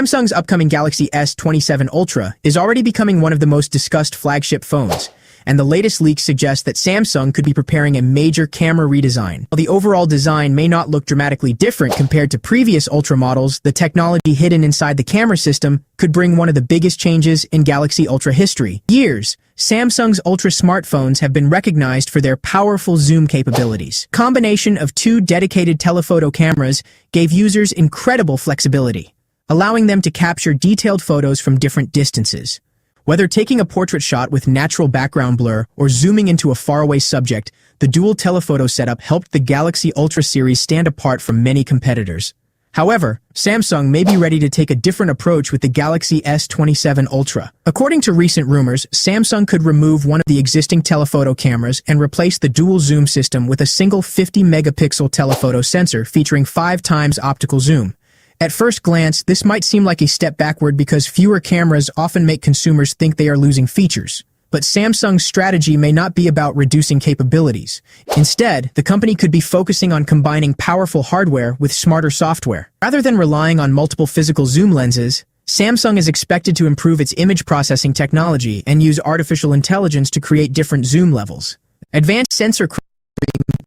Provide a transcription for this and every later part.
Samsung's upcoming Galaxy S27 Ultra is already becoming one of the most discussed flagship phones, and the latest leaks suggest that Samsung could be preparing a major camera redesign. While the overall design may not look dramatically different compared to previous Ultra models, the technology hidden inside the camera system could bring one of the biggest changes in Galaxy Ultra history. Samsung's Ultra smartphones have been recognized for their powerful zoom capabilities. Combination of two dedicated telephoto cameras gave users incredible flexibility, allowing them to capture detailed photos from different distances. Whether taking a portrait shot with natural background blur or zooming into a faraway subject, the dual telephoto setup helped the Galaxy Ultra series stand apart from many competitors. However, Samsung may be ready to take a different approach with the Galaxy S27 Ultra. According to recent rumors, Samsung could remove one of the existing telephoto cameras and replace the dual zoom system with a single 50-megapixel telephoto sensor featuring 5 times optical zoom. At first glance, this might seem like a step backward because fewer cameras often make consumers think they are losing features. But Samsung's strategy may not be about reducing capabilities. Instead, the company could be focusing on combining powerful hardware with smarter software. Rather than relying on multiple physical zoom lenses, Samsung is expected to improve its image processing technology and use artificial intelligence to create different zoom levels. Advanced sensor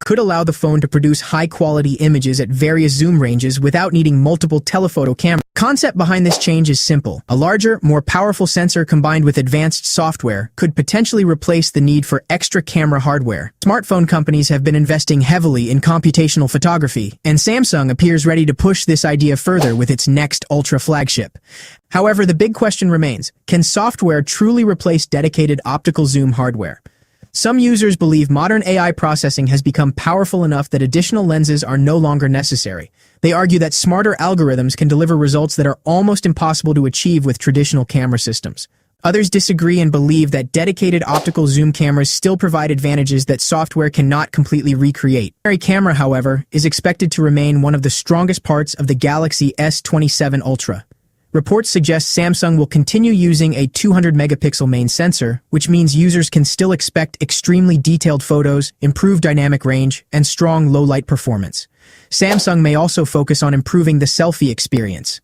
could allow the phone to produce high-quality images at various zoom ranges without needing multiple telephoto cameras. The concept behind this change is simple. A larger, more powerful sensor combined with advanced software could potentially replace the need for extra camera hardware. Smartphone companies have been investing heavily in computational photography, and Samsung appears ready to push this idea further with its next Ultra flagship. However, the big question remains, can software truly replace dedicated optical zoom hardware? Some users believe modern AI processing has become powerful enough that additional lenses are no longer necessary. They argue that smarter algorithms can deliver results that are almost impossible to achieve with traditional camera systems. Others disagree and believe that dedicated optical zoom cameras still provide advantages that software cannot completely recreate. The primary camera, however, is expected to remain one of the strongest parts of the Galaxy S27 Ultra. Reports suggest Samsung will continue using a 200-megapixel main sensor, which means users can still expect extremely detailed photos, improved dynamic range, and strong low-light performance. Samsung may also focus on improving the selfie experience.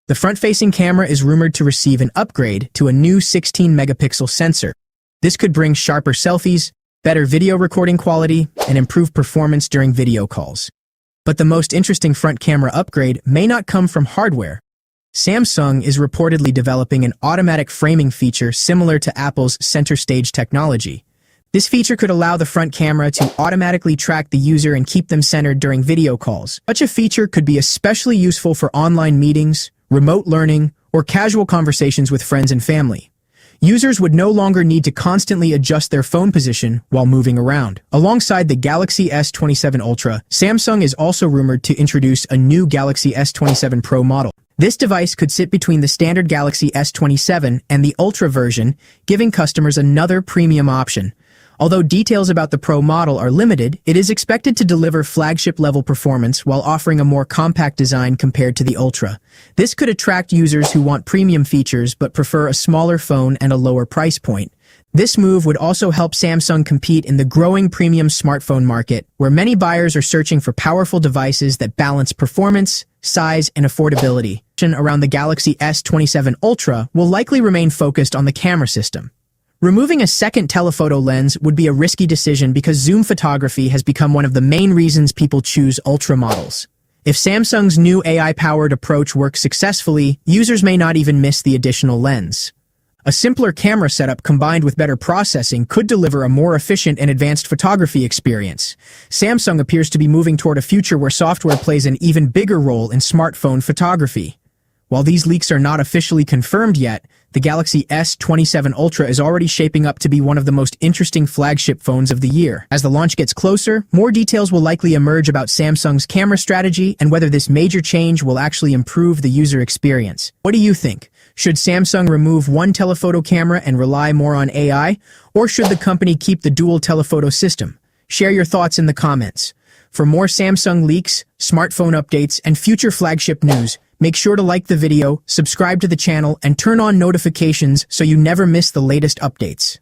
The front-facing camera is rumored to receive an upgrade to a new 16-megapixel sensor. This could bring sharper selfies, better video recording quality, and improved performance during video calls. But the most interesting front camera upgrade may not come from hardware. Samsung is reportedly developing an automatic framing feature similar to Apple's center stage technology. This feature could allow the front camera to automatically track the user and keep them centered during video calls. Such a feature could be especially useful for online meetings, remote learning, or casual conversations with friends and family. Users would no longer need to constantly adjust their phone position while moving around. Alongside the Galaxy S27 Ultra, Samsung is also rumored to introduce a new Galaxy S27 Pro model. This device could sit between the standard Galaxy S27 and the Ultra version, giving customers another premium option. Although details about the Pro model are limited, it is expected to deliver flagship-level performance while offering a more compact design compared to the Ultra. This could attract users who want premium features but prefer a smaller phone and a lower price point. This move would also help Samsung compete in the growing premium smartphone market, where many buyers are searching for powerful devices that balance performance, size, and affordability. Around the Galaxy S27 Ultra will likely remain focused on the camera system. Removing a second telephoto lens would be a risky decision because zoom photography has become one of the main reasons people choose Ultra models. If Samsung's new AI-powered approach works successfully, users may not even miss the additional lens. A simpler camera setup combined with better processing could deliver a more efficient and advanced photography experience. Samsung appears to be moving toward a future where software plays an even bigger role in smartphone photography. While these leaks are not officially confirmed yet, the Galaxy S27 Ultra is already shaping up to be one of the most interesting flagship phones of the year. As the launch gets closer, more details will likely emerge about Samsung's camera strategy and whether this major change will actually improve the user experience. What do you think? Should Samsung remove one telephoto camera and rely more on AI, or should the company keep the dual telephoto system? Share your thoughts in the comments. For more Samsung leaks, smartphone updates, and future flagship news, make sure to like the video, subscribe to the channel, and turn on notifications so you never miss the latest updates.